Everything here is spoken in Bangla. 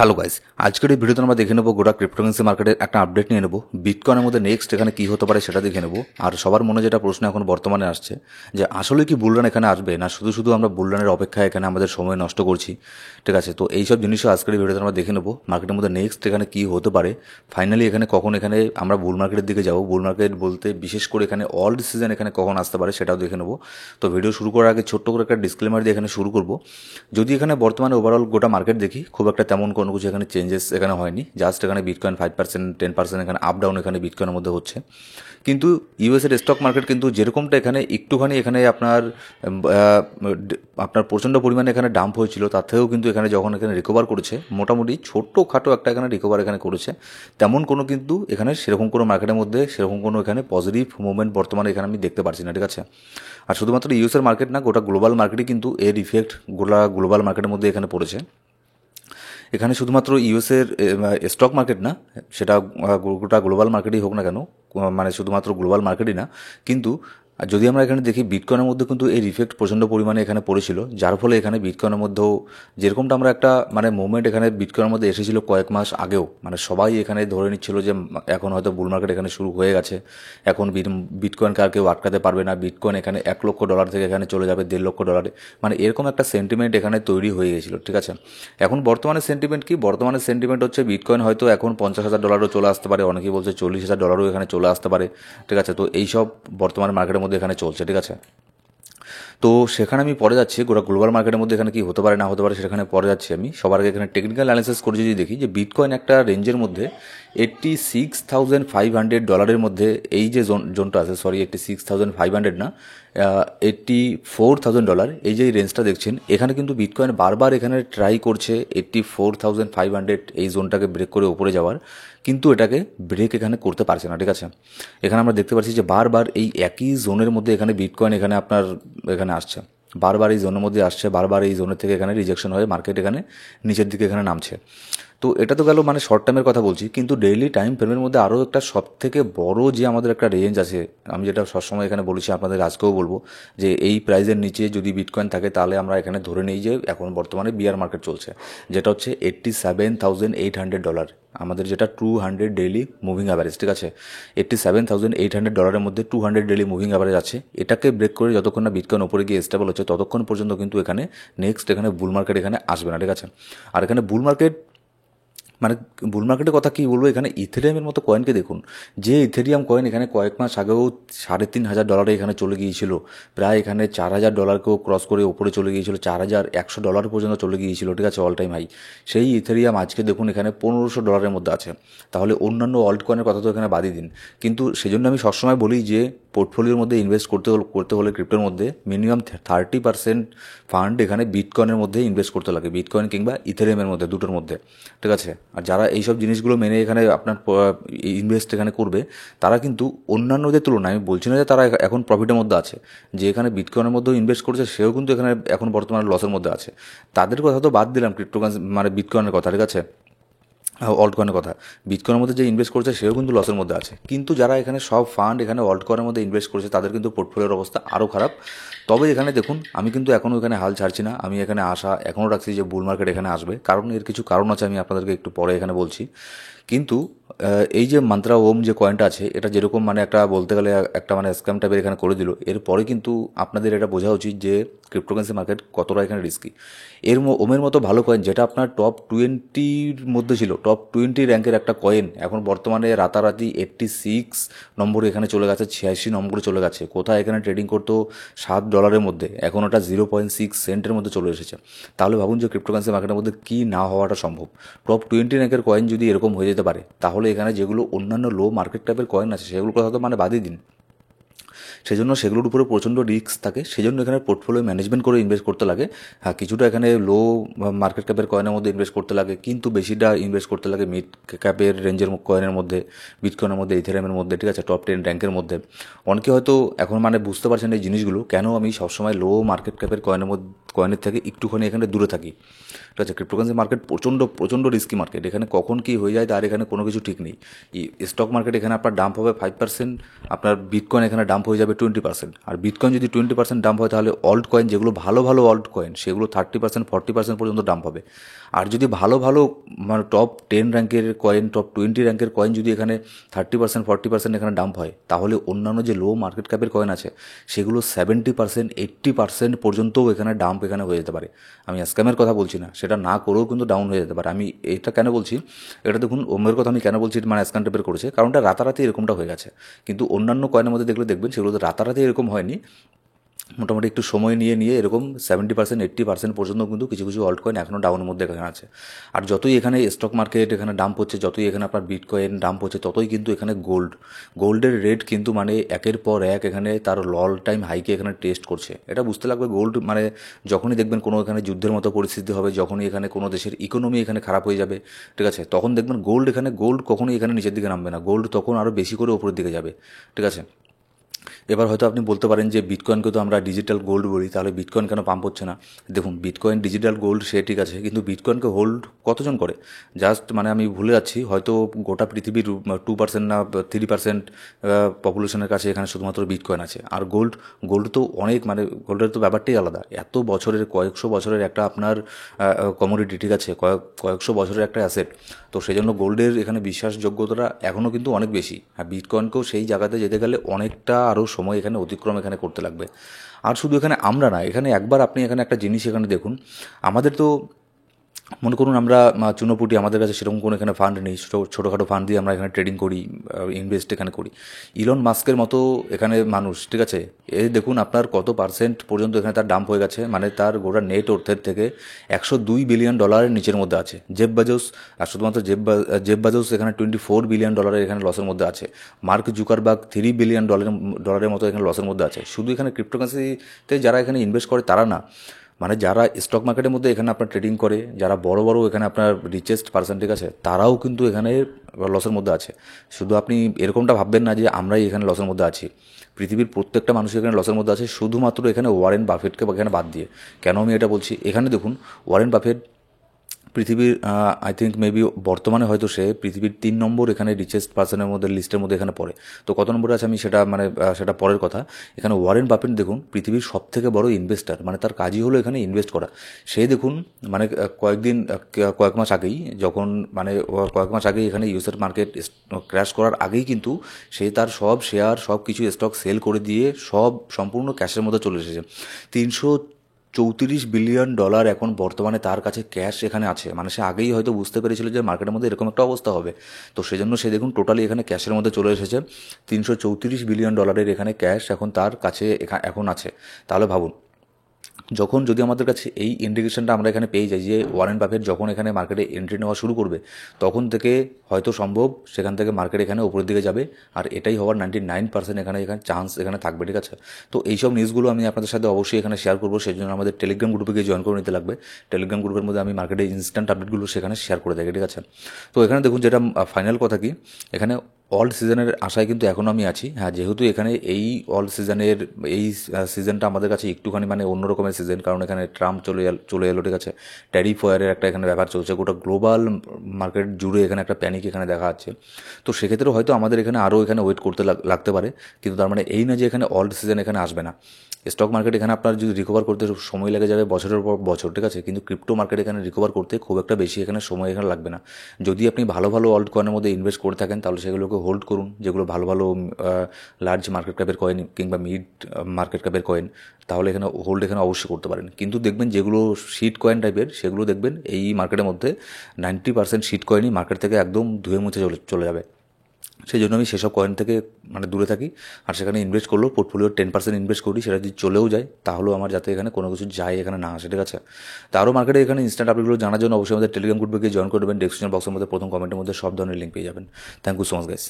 হ্যালো গাইস, আজকের এই ভিডিওতে আমরা দেখে নেবো গোটা ক্রিপ্টোকারেন্সি মার্কেটের একটা আপডেট নিয়ে নেবো। বিটকয়েনের মধ্যে নেক্সট এখানে কী হতে পারে সেটা দেখে নেবো। আর সবার মনে যেটা প্রশ্ন এখন বর্তমানে আসছে যে আসলে কি বুলরান এখানে আসবে, না শুধু শুধু আমরা বুলরানের অপেক্ষায় এখানে আমাদের সময় নষ্ট করছি। ঠিক আছে, তো এইসব জিনিসও আজকের এই ভিডিওতে আমরা দেখে নেবো। মার্কেটের মধ্যে নেক্সট এখানে কী হতে পারে, ফাইনালি এখানে কখন এখানে আমরা বুল মার্কেটের দিকে যাবো, বুল মার্কেট বলতে বিশেষ করে এখানে অল ডিসিশন এখানে কখন আসতে পারে সেটাও দেখে নেবো। তো ভিডিও শুরু করার আগে ছোট্ট করে একটা ডিসক্লেমার দিয়ে এখানে শুরু করবো। যদি এখানে বর্তমানে ওভারঅল গোটা মার্কেট দেখি, খুব একটা তেমন কোনো কিছু এখানে চেঞ্জেস এখানে হয়নি। জাস্ট এখানে বিটকয়েন 5%, 10% এখানে আপ ডাউন এখানে বিটকয়েনের মধ্যে হচ্ছে। কিন্তু ইউএসের স্টক মার্কেট কিন্তু যেরকমটা এখানে একটুখানি এখানে আপনার প্রচণ্ড পরিমাণে এখানে ডাম্প হয়েছিল, তার থেকেও কিন্তু এখানে যখন এখানে রিকভার করেছে, মোটামুটি ছোট্টখাটো একটা এখানে রিকভার এখানে করেছে। তেমন কোনো কিন্তু এখানে সেরকম কোনো মার্কেটের মধ্যে সেরকম কোনো এখানে পজিটিভ মুভমেন্ট বর্তমানে এখানে আমি দেখতে পারছি না। ঠিক আছে, আর শুধুমাত্র ইউএসের মার্কেট না, গোটা গ্লোবাল মার্কেটই কিন্তু এর ইফেক্ট গোটা গ্লোবাল মার্কেটের মধ্যে এখানে পড়েছে। এখানে শুধুমাত্র ইউএসের স্টক মার্কেট না, সেটা গোটা গ্লোবাল মার্কেটই হোক না কেন, মানে শুধুমাত্র গ্লোবাল মার্কেটই না, কিন্তু যদি আমরা এখানে দেখি বিটকয়েনের মধ্যে কিন্তু এর ইফেক্ট প্রচণ্ড পরিমাণে এখানে পড়েছিল, যার ফলে এখানে বিটকয়েনের মধ্যেও যেরকমটা আমরা একটা মানে মুভমেন্ট এখানে বিটকয়েনের মধ্যে এসেছিল কয়েক মাস আগেও, মানে সবাই এখানে ধরে নিচ্ছিল যে এখন হয়তো বুল মার্কেট এখানে শুরু হয়ে গেছে, এখন বিটকয়েনকে আর কেউ আটকাতে পারবে না, বিটকয়েন এখানে $1,00,000 থেকে এখানে চলে যাবে $1,50,000, মানে এরকম একটা সেন্টিমেন্ট এখানে তৈরি হয়ে গেছিলো। ঠিক আছে, এখন বর্তমানে সেন্টিমেন্ট কি, বর্তমানে সেন্টিমেন্ট হচ্ছে বিটকয়েন হয়তো এখন $50,000 চলে আসতে পারে, অনেকেই বলছে $40,000 এখানে চলে আসতে পারে। ঠিক আছে, তো এইসব বর্তমানে মার্কেটের মধ্যে এখানে চলছে। ঠিক আছে, তো সেখানে আমি পরে যাচ্ছি গোটা গ্লোবাল মার্কেটের মধ্যে এখানে কি হতে পারে না হতে পারে সেখানে পরে যাচ্ছি আমি। সবার আগে এখানে টেকনিক্যাল অ্যানালিসিস করে যদি দেখি যে বিটকয়েন একটা রেঞ্জের মধ্যে $86,500 মধ্যে এই যে জোনটা আছে, সরি $86,500 না, $84,000, এই যে রেঞ্জটা দেখছেন, এখানে কিন্তু বিটকয়েন বারবার এখানে ট্রাই করছে 84,500 এই জোনটাকে ব্রেক করে উপরে যাওয়ার, কিন্তু এটাকে ব্রেক এখানে করতে পারছে না। ঠিক আছে, এখানে আমরা দেখতে পাচ্ছি যে বারবার এই একই জোনের মধ্যে এখানে বিটকয়েন এখানে আপনার এখানে আসছে, বারবার এই জোনের মধ্যে আসছে, বারবার এই জোনের থেকে এখানে রিজেকশন হয়ে মার্কেট এখানে নিচের দিকে এখানে নামছে। তো এটা তো গেল মানে শর্ট টাইমের কথা বলছি, কিন্তু ডেইলি টাইম ফ্রেমের মধ্যে আরও একটা সব থেকে বড় যে আমাদের একটা রেঞ্জ আছে, আমি যেটা সবসময় এখানে বলেছি আপনাদের আজকেও বলবো, যে এই প্রাইজের নিচে যদি বিটকয়েন থাকে তাহলে আমরা এখানে ধরে নিই যে এখন বর্তমানে বিয়ার মার্কেট চলছে, যেটা হচ্ছে $87,800, আমাদের যেটা 200 ডেইলি মুভিং অ্যাভারেজ। ঠিক আছে, $87,800 মধ্যে 200 ডেইলি মুভিং অ্যাভারেজ আছে, এটাকে ব্রেক করে যতক্ষণ না বিটকয়েন ওপরে গিয়ে স্টেবল হচ্ছে ততক্ষণ পর্যন্ত কিন্তু এখানে নেক্সট এখানে বুল মার্কেট এখানে আসবে না। ঠিক আছে, আর এখানে বুল মার্কেট মানে বুল মার্কেটের কথা কী বলবো, এখানে ইথেরিয়ামের মতো কয়েনকে দেখুন, যে ইথেরিয়াম কয়েন এখানে কয়েক মাস আগেও $3,500 এখানে চলে গিয়েছিল, প্রায় এখানে $4,000কেও ক্রস করে ওপরে চলে গিয়েছিল, $4,100 পর্যন্ত চলে গিয়েছিল। ঠিক আছে, অল টাইম হাই। সেই ইথেরিয়াম আজকে দেখুন এখানে $1,500 মধ্যে আছে। তাহলে অন্যান্য অল্ট কয়েনের কথা তো এখানে বাদই দিন, কিন্তু সেজন্য আমি সবসময় বলি যে পোর্টফোলিওর মধ্যে ইনভেস্ট করতে হলে ক্রিপ্টোর মধ্যে মিনিমাম 30% ফান্ড এখানে বিটকয়েনের মধ্যে ইনভেস্ট করতে লাগে, বিটকয়েন কিংবা ইথেরিয়ামের মধ্যে, দুটোর মধ্যে। ঠিক আছে, আর যারা এইসব জিনিসগুলো মেনে এখানে আপনার ইনভেস্ট এখানে করবে, তারা কিন্তু অন্যান্যদের তুলনায়, আমি বলছি না যে তারা এখন প্রফিটের মধ্যে আছে, যে এখানে বিটকয়েনের মধ্যেও ইনভেস্ট করছে সেও কিন্তু এখানে এখন বর্তমানে লসের মধ্যে আছে। তাদের কথা তো বাদ দিলাম, মানে বিটকয়েনের কথা। ঠিক আছে, অল্ট কয়েনের কথা, বিটকয়েনের মধ্যে যে ইনভেস্ট করছে সেও কিন্তু লসের মধ্যে আছে, কিন্তু যারা এখানে সব ফান্ড এখানে অল্ট কয়েনের মধ্যে ইনভেস্ট করছে তাদের কিন্তু পোর্টফোলিওর অবস্থা আরও খারাপ। তবে এখানে দেখুন, আমি কিন্তু এখনও এখানে হাল ছাড়ছি না, আমি এখানে আশা এখনও রাখছি যে বুল মার্কেট এখানে আসবে, কারণ এর কিছু কারণ আছে, আমি আপনাদেরকে একটু পরে এখানে বলছি। কিন্তু এই যে মান্ত্রা ওম যে কয়েনটা আছে, এটা যেরকম মানে একটা বলতে গেলে একটা মানে স্ক্যাম টাইপের এখানে করে দিল, এরপরে কিন্তু আপনাদের এটা বোঝা উচিত যে ক্রিপ্টোকারেন্সি মার্কেট কতটা এখানে রিস্কি। ওমের মতো ভালো কয়েন, যেটা আপনার টপ 20-র মধ্যে ছিল, টপ 20 র্যাঙ্কের একটা কয়েন, এখন বর্তমানে রাতারাতি 86 নম্বরে এখানে চলে গেছে, 86 নম্বরে চলে গেছে। কোথায় এখানে ট্রেডিং করতো $7 মধ্যে, এখন ওটা 0.6 সেন্টের মধ্যে চলে এসেছে। তাহলে ভাবুন যে ক্রিপ্টোকারেন্সি মার্কেটের মধ্যে কী না হওয়াটা সম্ভব। টপ 20 র্যাঙ্কের কয়েন যদি এরকম হয়ে যেতে পারে, তাহলে এখানে যেগুলো অন্যান্য লো মার্কেট টাইপের কয়েন আছে সেগুলোর কথা তো মানে বাদই দিন। সেজন্য সেগুলোর উপরে প্রচণ্ড রিস্ক থাকে, সেজন্য এখানে পোর্টফোলিও ম্যানেজমেন্ট করে ইনভেস্ট করতে লাগে। হ্যাঁ, কিছুটা এখানে লো মার্কেট ক্যাপের কয়েনের মধ্যে ইনভেস্ট করতে লাগে, কিন্তু বেশিটা ইনভেস্ট করতে লাগে মিড ক্যাপের রেঞ্জের কয়েনের মধ্যে, বিটকয়েনের মধ্যে, ইথেরিয়ামের মধ্যে। ঠিক আছে, টপ 10 র্যাঙ্কের মধ্যে। অনেকে হয়তো এখন মানে বুঝতে পারছেন এই জিনিসগুলো, কেন আমি সবসময় লো মার্কেট ক্যাপের কয়েনের থেকে একটুখানি এখানে দূরে থাকি। ঠিক আছে, ক্রিপ্টোকারেন্সি মার্কেট প্রচণ্ড রিস্কি মার্কেট, এখানে কখন কী হয়ে যায় তার এখানে কোনো কিছু ঠিক নেই। স্টক মার্কেট এখানে আপনার ডাম্প হবে 5%, আপনার বিটকয়েন এখানে ডাম্প হয়ে যাবে 20%, আর বিটকয়েন যদি 20% ডাম্প হয় তাহলে অল্ট কয়েন যেগুলো ভালো ভালো অল্ট কয়েন সেগুলো 30%, 40% পর্যন্ত ডাম্প হবে। আর যদি ভালো ভালো মানে টপ 10 র্যাঙ্কের কয়েন, টপ 20 র্যাঙ্কের কয়েন যদি এখানে 30% 40% এখানে ডাম্প হয়, তাহলে অন্যান্য যে লো মার্কেট ক্যাপের কয়েন আছে সেগুলো 70% 80% পর্যন্তও এখানে ডাম্প এখানে হয়ে যেতে পারে। আমি স্ক্যামের কথা বলছি না, সেটা না করেও কিন্তু ডাউন হয়ে যেতে পারে। আমি এটা কেন বলছি, এটা দেখুন ওমের কথা আমি কেন বলছি, মানে স্ক্যাম টাইপের করেছে, কারণটা রাতারাতি এরকমটা হয়ে গেছে। কিন্তু অন্যান্য কয়েনের মধ্যে দেখবেন সেগুলোতে রাতারাতি এরকম হয়নি, মোটামুটি একটু সময় নিয়ে নিয়ে এরকম 70% 80% পর্যন্ত কিন্তু কিছু কিছু অল্ট কয়েন এখনও ডাউনের মধ্যে এখানে আছে। আর যতই এখানে স্টক মার্কেট এখানে ডাম্প হচ্ছে, যতই এখানে আপনার বিটকয়েন ডাম্প হচ্ছে, ততই কিন্তু এখানে গোল্ডের রেট কিন্তু মানে একের পর এক এখানে তার অল টাইম হাইকে এখানে টেস্ট করছে। এটা বুঝতে লাগবে গোল্ড মানে যখনই দেখবেন কোনো এখানে যুদ্ধের মতো পরিস্থিতি হবে, যখনই এখানে কোনো দেশের ইকোনমি এখানে খারাপ হয়ে যাবে, ঠিক আছে, তখন দেখবেন গোল্ড কখনোই এখানে নিচের দিকে নামবে না, গোল্ড তখন আরও বেশি করে উপরের দিকে যাবে, ঠিক আছে। এবার হয়তো আপনি বলতে পারেন যে বিটকয়েনকে তো আমরা ডিজিটাল গোল্ড বলি, তাহলে বিটকয়েন কেন পাম্প হচ্ছে না? দেখুন, বিটকয়েন ডিজিটাল গোল্ড সে ঠিক আছে, কিন্তু বিটকয়েনকে হোল্ড কতজন করে? জাস্ট মানে আমি ভুলে যাচ্ছি, হয়তো গোটা পৃথিবীর 2% না 3% পপুলেশনের কাছে এখানে শুধুমাত্র বিটকয়েন আছে। আর গোল্ড তো অনেক, মানে গোল্ডের তো ব্যাপারটাই আলাদা, এত বছরের কয়েকশো বছরের একটা আপনার কমোডিটি, ঠিক আছে, কয়েকশো বছরের একটা অ্যাসেট। তো সেই জন্য গোল্ডের এখানে বিশ্বাসযোগ্যতাটা এখনও কিন্তু অনেক বেশি। আর বিটকয়েনকেও সেই জায়গাতে যেতে গেলে অনেকটা আরও সময় এখানে অতিক্রম এখানে করতে লাগবে। আর শুধু এখানে আমরা না, এখানে একবার আপনি এখানে একটা জিনিস এখানে দেখুন, আমাদের তো মনে করুন আমরা চুনোপুটি, আমাদের কাছে সেরকম কোনো এখানে ফান্ড নেই, ছোটোখাটো ফান্ড দিয়ে আমরা এখানে ট্রেডিং করি, ইনভেস্ট এখানে করি। ইলন মাস্কের মতো এখানে মানুষ, ঠিক আছে, এই দেখুন আপনার কত পার্সেন্ট পর্যন্ত এখানে তার ডাম্প হয়ে গেছে, মানে তার গোটা নেট অর্থের থেকে $102 বিলিয়ন নিচের মধ্যে আছে। জেফ বেজোস, আর শুধুমাত্র জেফ বেজোস এখানে $24 বিলিয়ন এখানে লসের মধ্যে আছে। মার্ক জুকারবার্গ $3 বিলিয়ন মতো এখানে লসের মধ্যে আছে। শুধু এখানে ক্রিপ্টোকারেন্সিতে যারা এখানে ইনভেস্ট করে তারা না, মানে যারা স্টক মার্কেটের মধ্যে এখানে আপনার ট্রেডিং করে, যারা বড় বড় এখানে আপনার রিচেস্ট পার্সন, ঠিক আছে, তারাও কিন্তু এখানে লসের মধ্যে আছে। শুধু আপনি এরকমটা ভাববেন না যে আমরাই এখানে লসের মধ্যে আছি, পৃথিবীর প্রত্যেকটা মানুষ এখানে লসের মধ্যে আছে, শুধুমাত্র এখানে ওয়ারেন বাফেটকে এখানে বাদ দিয়ে। কেন আমি এটা বলছি, এখানে দেখুন ওয়ারেন বাফেট পৃথিবীর আই থিঙ্ক মেবি বর্তমানে হয়তো সে পৃথিবীর 3 নম্বর এখানে রিচেস্ট পার্সনের মধ্যে লিস্টের মধ্যে এখানে পড়ে। তো কত নম্বরে আছে আমি সেটা মানে সেটা পরের কথা। এখানে ওয়ারেন বাফেট দেখুন পৃথিবীর সবথেকে বড় ইনভেস্টার, মানে তার কাজই হলো এখানে ইনভেস্ট করা। সে দেখুন মানে কয়েক মাস আগেই, যখন মানে কয়েক মাস আগেই এখানে ইউএসের মার্কেট ক্র্যাশ করার আগেই কিন্তু সে তার সব শেয়ার সব কিছু স্টক সেল করে দিয়ে সম্পূর্ণ ক্যাশের মধ্যে চলে এসেছে। 334 বিলিয়ন এখন বর্তমানে তার কাছে ক্যাশ এখানে আছে। মানে সে আগেই হয়তো বুঝতে পেরেছিল যে মার্কেটের মধ্যে এরকম একটা অবস্থা হবে, তো সেজন্য সে দেখুন টোটালি এখানে ক্যাশের মধ্যে চলে এসেছে। $334 বিলিয়ন এখানে ক্যাশ এখন তার কাছে এখন আছে। তাহলে ভাবুন, যদি আমাদের কাছে এই ইন্ডিকেশনটা আমরা এখানে পেয়ে যাই যে ওয়ারেন বাফেট যখন এখানে মার্কেটে এন্ট্রি নেওয়া শুরু করবে, তখন থেকে হয়তো সম্ভব সেখান থেকে মার্কেট এখানে উপরের দিকে যাবে। আর এটাই হওয়ার 99% এখানে চান্স এখানে থাকবে, ঠিক আছে। তো এইসব নিউজগুলো আমি আপনাদের সাথে অবশ্যই এখানে শেয়ার করবো, সেই জন্য আমাদের টেলিগ্রাম গ্রুপে গিয়ে জয়েন করে নিতে লাগবে। টেলিগ্রাম গ্রুপের মধ্যে আমি মার্কেটের ইনস্ট্যান্ট আপডেটগুলো সেখানে শেয়ার করে থাকি, ঠিক আছে। তো এখানে দেখুন যেটা ফাইনাল কথা কি, এখানে অল সিজনের আশায় কিন্তু এখনও আমি আছি। হ্যাঁ, যেহেতু এখানে এই অল সিজনের এই সিজনটা আমাদের কাছে একটুখানি মানে অন্য রকমের সিজন, কারণ এখানে ট্রাম্প চলে এলো, ঠিক আছে, ট্যারিফ ওয়ারের একটা এখানে ব্যাপার চলছে, গোটা গ্লোবাল মার্কেট জুড়ে এখানে একটা প্যানিক এখানে দেখা যাচ্ছে। তো সেক্ষেত্রে হয়তো আমাদের এখানে আরও এখানে ওয়েট করতে লাগতে পারে, কিন্তু তার মানে এই না যে এখানে অল সিজন এখানে আসবে না। স্টক মার্কেট এখানে আপনার যদি রিকভার করতে সময় লেগে যাবে বছরের পর বছর, ঠিক আছে, কিন্তু ক্রিপ্টো মার্কেট এখানে রিকভার করতে খুব একটা বেশি এখানে সময় এখানে লাগবে না। যদি আপনি ভালো ভালো অল্ট কয়েনের মধ্যে ইনভেস্ট করে থাকেন, তাহলে সেগুলোকে হোল্ড করুন, যেগুলো ভালো ভালো লার্জ মার্কেট ক্যাপের কয়েন কিংবা মিড মার্কেট ক্যাপের কয়েন, তাহলে এখানে হোল্ড এখানে অবশ্যই করতে পারেন। কিন্তু দেখবেন যেগুলো শিট কয়েন টাইপের, সেগুলো দেখবেন এই মার্কেটের মধ্যে 90% শিট কয়েনই মার্কেট থেকে একদম ধুয়ে মুছে চলে যাবে। সেই জন্য আমি সেসব কয়েন থেকে মানে দূরে থাকি। আর সেখানে ইনভেস্ট করলেও পোর্টফোলিওর 10% ইনভেস্ট করি, সেটা যদি চলেও যায় তাহলেও আমার যাতে এখানে কোনো কিছু যায় এখানে না আসে, ঠিক আছে। তো আরও মার্কেটে এখানে ইনস্ট্যান্ট আপডেটগুলো জানার জন্য অবশ্যই আমাদের টেলিগ্রাম গ্রুপে গিয়ে জয়েন করবেন। ডেসক্রিপশন বক্সের মধ্যে প্রথম কমেন্টের মধ্যে সব ধরনের লিঙ্ক পেয়ে যাবেন। Thank you so much guys.